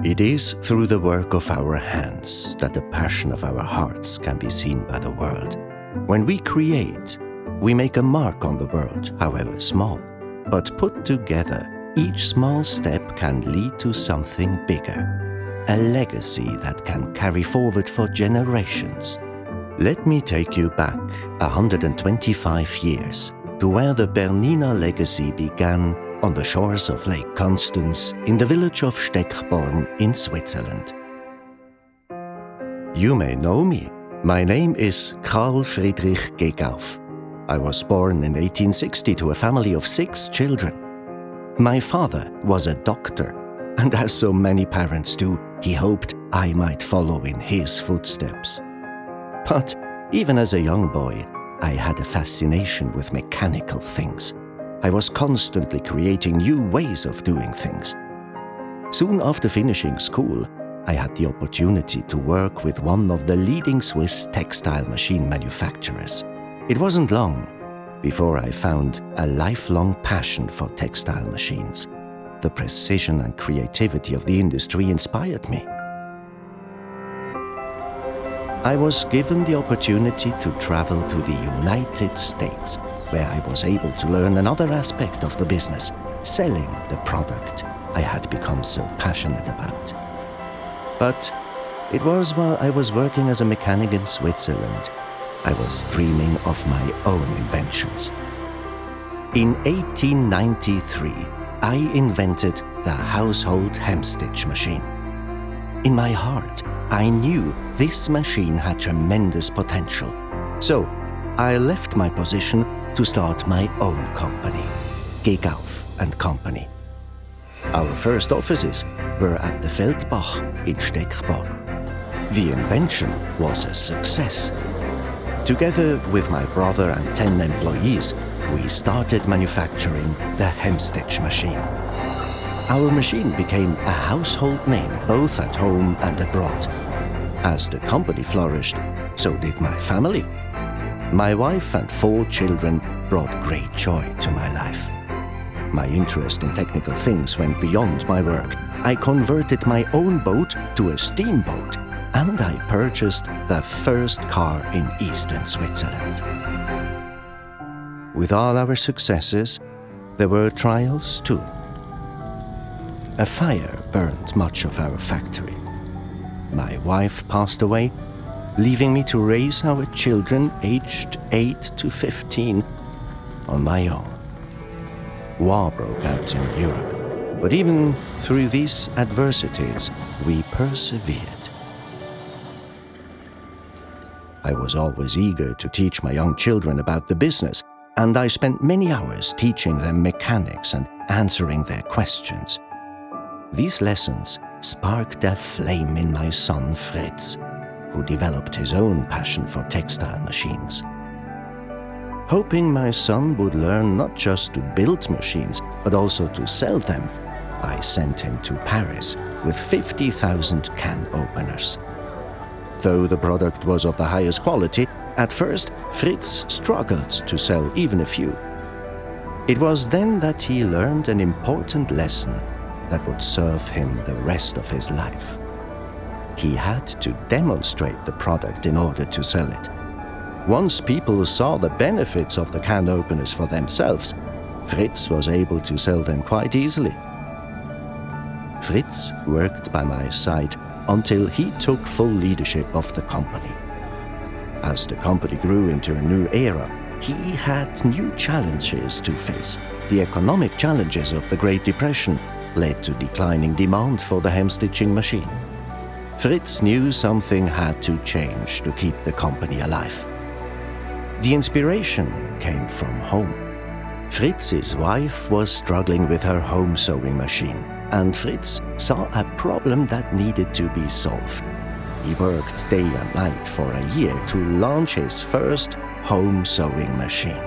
It is through the work of our hands that the passion of our hearts can be seen by the world. When we create, we make a mark on the world, however small. But put together, each small step can lead to something bigger, a legacy that can carry forward for generations. Let me take you back 125 years to where the Bernina legacy began on the shores of Lake Constance in the village of Steckborn in Switzerland. You may know me. My name is Karl Friedrich Gegauf. I was born in 1860 to a family of 6 children. My father was a doctor, and as so many parents do, he hoped I might follow in his footsteps. But even as a young boy, I had a fascination with mechanical things. I was constantly creating new ways of doing things. Soon after finishing school, I had the opportunity to work with one of the leading Swiss textile machine manufacturers. It wasn't long before I found a lifelong passion for textile machines. The precision and creativity of the industry inspired me. I was given the opportunity to travel to the United States, where I was able to learn another aspect of the business, selling the product I had become so passionate about. But it was while I was working as a mechanic in Switzerland, I was dreaming of my own inventions. In 1893, I invented the household hemstitch machine. In my heart, I knew this machine had tremendous potential. So I left my position to start my own company, Gegauf & Company. Our first offices were at the Feldbach in Steckborn. The invention was a success. Together with my brother and 10 employees, we started manufacturing the hemstitch machine. Our machine became a household name both at home and abroad. As the company flourished, so did my family. My wife and 4 children brought great joy to my life. My interest in technical things went beyond my work. I converted my own boat to a steamboat, and I purchased the first car in eastern Switzerland. With all our successes, there were trials too. A fire burned much of our factory. My wife passed away, leaving me to raise our children aged 8 to 15 on my own. War broke out in Europe, but even through these adversities, we persevered. I was always eager to teach my young children about the business, and I spent many hours teaching them mechanics and answering their questions. These lessons sparked a flame in my son Fritz, who developed his own passion for textile machines. Hoping my son would learn not just to build machines, but also to sell them, I sent him to Paris with 50,000 can openers. Though the product was of the highest quality, at first Fritz struggled to sell even a few. It was then that he learned an important lesson that would serve him the rest of his life. He had to demonstrate the product in order to sell it. Once people saw the benefits of the can openers for themselves, Fritz was able to sell them quite easily. Fritz worked by my side until he took full leadership of the company. As the company grew into a new era, he had new challenges to face. The economic challenges of the Great Depression led to declining demand for the hemstitching machine. Fritz knew something had to change to keep the company alive. The inspiration came from home. Fritz's wife was struggling with her home sewing machine, and Fritz saw a problem that needed to be solved. He worked day and night for a year to launch his first home sewing machine.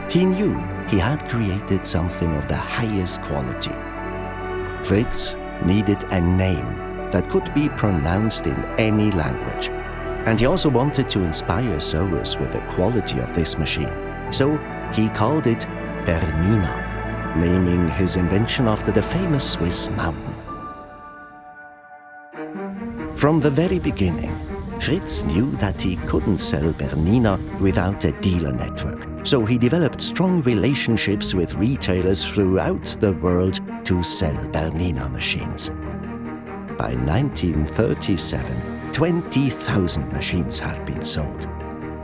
He knew he had created something of the highest quality. Fritz needed a name that could be pronounced in any language, and he also wanted to inspire sewers with the quality of this machine. So he called it Bernina, naming his invention after the famous Swiss mountain. From the very beginning, Fritz knew that he couldn't sell Bernina without a dealer network, so he developed strong relationships with retailers throughout the world to sell Bernina machines. By 1937, 20,000 machines had been sold.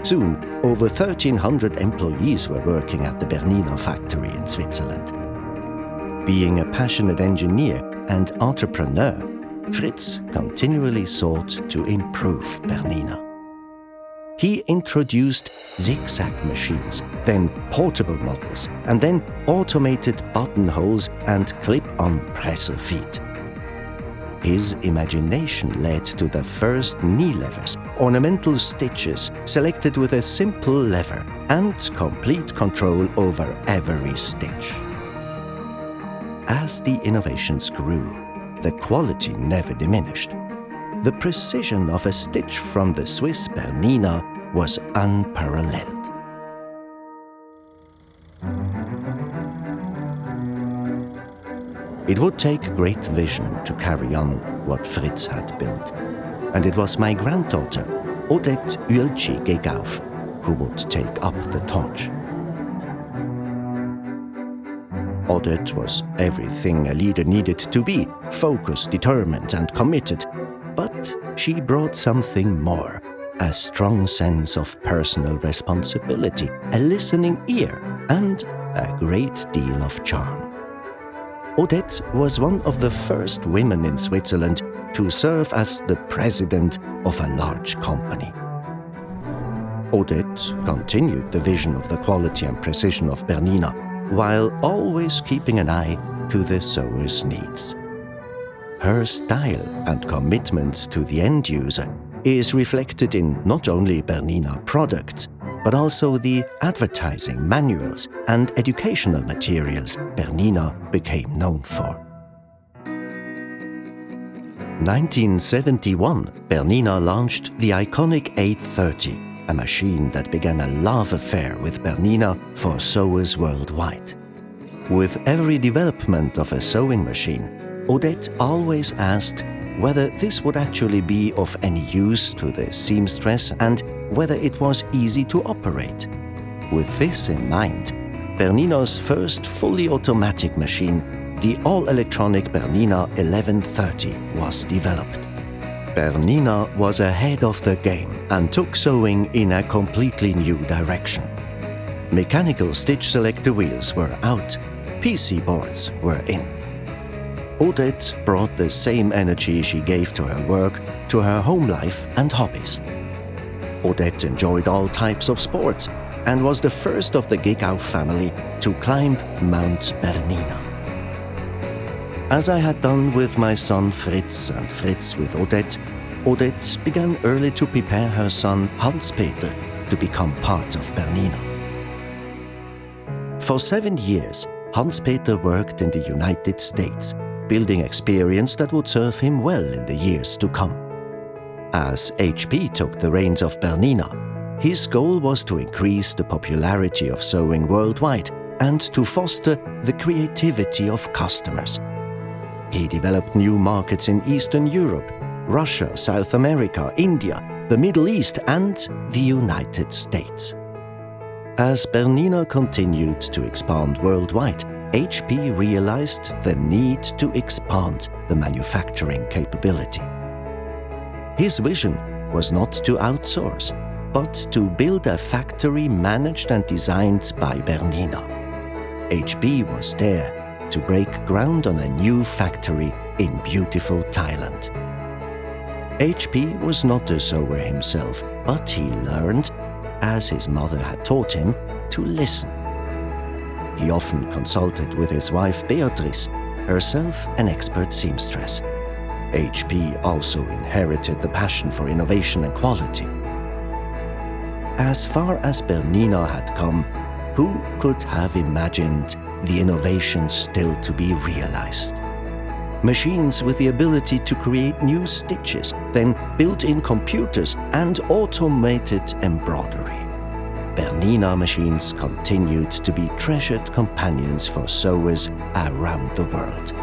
Soon, over 1,300 employees were working at the Bernina factory in Switzerland. Being a passionate engineer and entrepreneur, Fritz continually sought to improve Bernina. He introduced zigzag machines, then portable models, and then automated buttonholes and clip-on presser feet. His imagination led to the first knee levers, ornamental stitches selected with a simple lever, and complete control over every stitch. As the innovations grew, the quality never diminished. The precision of a stitch from the Swiss Bernina was unparalleled. It would take great vision to carry on what Fritz had built, and it was my granddaughter, Odette Uelci-Gegauf, who would take up the torch. Odette was everything a leader needed to be, focused, determined, and committed. But she brought something more, a strong sense of personal responsibility, a listening ear, and a great deal of charm. Odette was one of the first women in Switzerland to serve as the president of a large company. Odette continued the vision of the quality and precision of Bernina, while always keeping an eye to the sewer's needs. Her style and commitment to the end user is reflected in not only Bernina products, but also the advertising manuals and educational materials Bernina became known for. 1971, Bernina launched the iconic 830, a machine that began a love affair with Bernina for sewers worldwide. With every development of a sewing machine, Odette always asked whether this would actually be of any use to the seamstress and whether it was easy to operate. With this in mind, Bernina's first fully automatic machine, the all-electronic Bernina 1130, was developed. Bernina was ahead of the game and took sewing in a completely new direction. Mechanical stitch selector wheels were out, PC boards were in. Odette brought the same energy she gave to her work to her home life and hobbies. Odette enjoyed all types of sports and was the first of the Gegauf family to climb Mount Bernina. As I had done with my son Fritz and Fritz with Odette, Odette began early to prepare her son Hans-Peter to become part of Bernina. For 7 years, Hans-Peter worked in the United States, building experience that would serve him well in the years to come. As HP took the reins of Bernina, his goal was to increase the popularity of sewing worldwide and to foster the creativity of customers. He developed new markets in Eastern Europe, Russia, South America, India, the Middle East, and the United States. As Bernina continued to expand worldwide, HP realized the need to expand the manufacturing capability. His vision was not to outsource, but to build a factory managed and designed by Bernina. HP was there to break ground on a new factory in beautiful Thailand. HP was not a sewer himself, but he learned, as his mother had taught him, to listen. He often consulted with his wife Beatrice, herself an expert seamstress. HP also inherited the passion for innovation and quality. As far as Bernina had come, who could have imagined the innovations still to be realized? Machines with the ability to create new stitches, then built-in computers and automated embroidery. Bernina machines continued to be treasured companions for sewers around the world.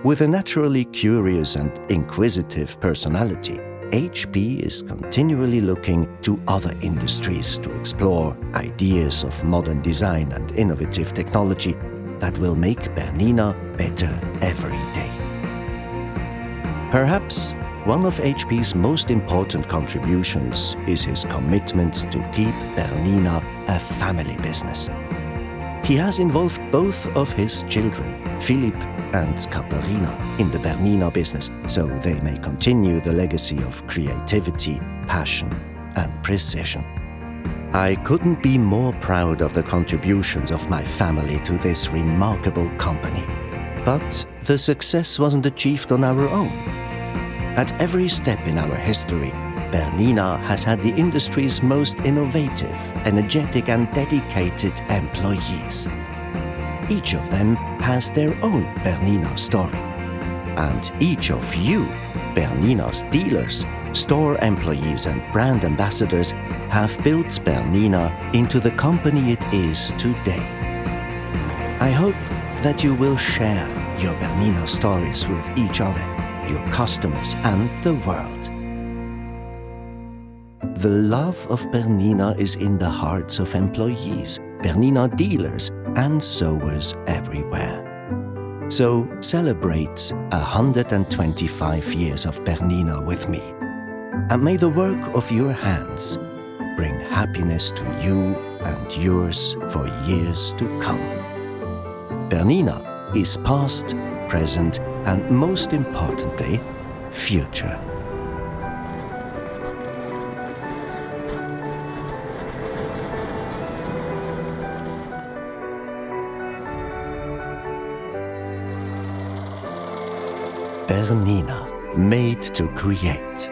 With a naturally curious and inquisitive personality, HP is continually looking to other industries to explore ideas of modern design and innovative technology that will make Bernina better every day. Perhaps one of HP's most important contributions is his commitment to keep Bernina a family business. He has involved both of his children, Philipp and Katharina, in the Bernina business, so they may continue the legacy of creativity, passion, and precision. I couldn't be more proud of the contributions of my family to this remarkable company. But the success wasn't achieved on our own. At every step in our history, Bernina has had the industry's most innovative, energetic and dedicated employees. Each of them has their own Bernina story. And each of you, Bernina's dealers, store employees and brand ambassadors, have built Bernina into the company it is today. I hope that you will share your Bernina stories with each other, your customers and the world. The love of Bernina is in the hearts of employees, Bernina dealers and sewers everywhere. So celebrate 125 years of Bernina with me. And may the work of your hands bring happiness to you and yours for years to come. Bernina is past, present and most importantly, future. Bernina, made to create.